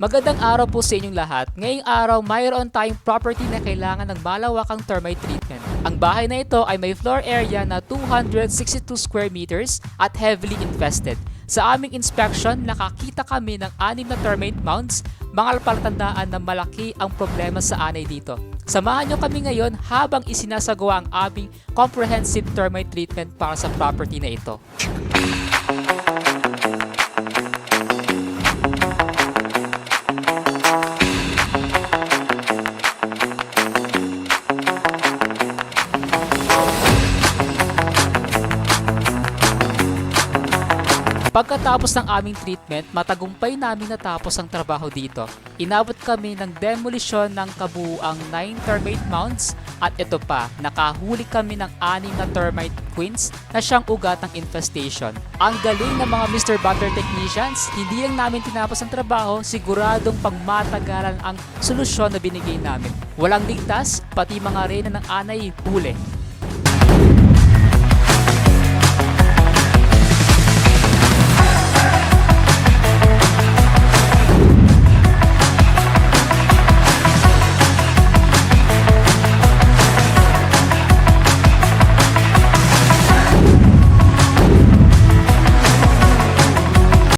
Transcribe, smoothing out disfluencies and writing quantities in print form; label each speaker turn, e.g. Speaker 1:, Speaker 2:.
Speaker 1: Magandang araw po sa inyong lahat. Ngayong araw, mayroon tayong property na kailangan ng malawakang termite treatment. Ang bahay na ito ay may floor area na 262 square meters at heavily infested. Sa aming inspection, nakakita kami ng 6 na termite mounds, mga palatandaan na malaki ang problema sa anay dito. Samahan nyo kami ngayon habang isinasagawa ang aming comprehensive termite treatment para sa property na ito. Pagkatapos ng aming treatment, matagumpay namin natapos ang trabaho dito. Inabot kami ng demolition ng kabuuang 9 termite mounds at ito pa, nakahuli kami ng 6 na termite queens na siyang ugat ng infestation. Ang galing ng mga Mr. Butter technicians, hindi lang namin tinapos ang trabaho, siguradong pangmatagalan ang solusyon na binigay namin. Walang ligtas, pati mga reyna ng anay huli.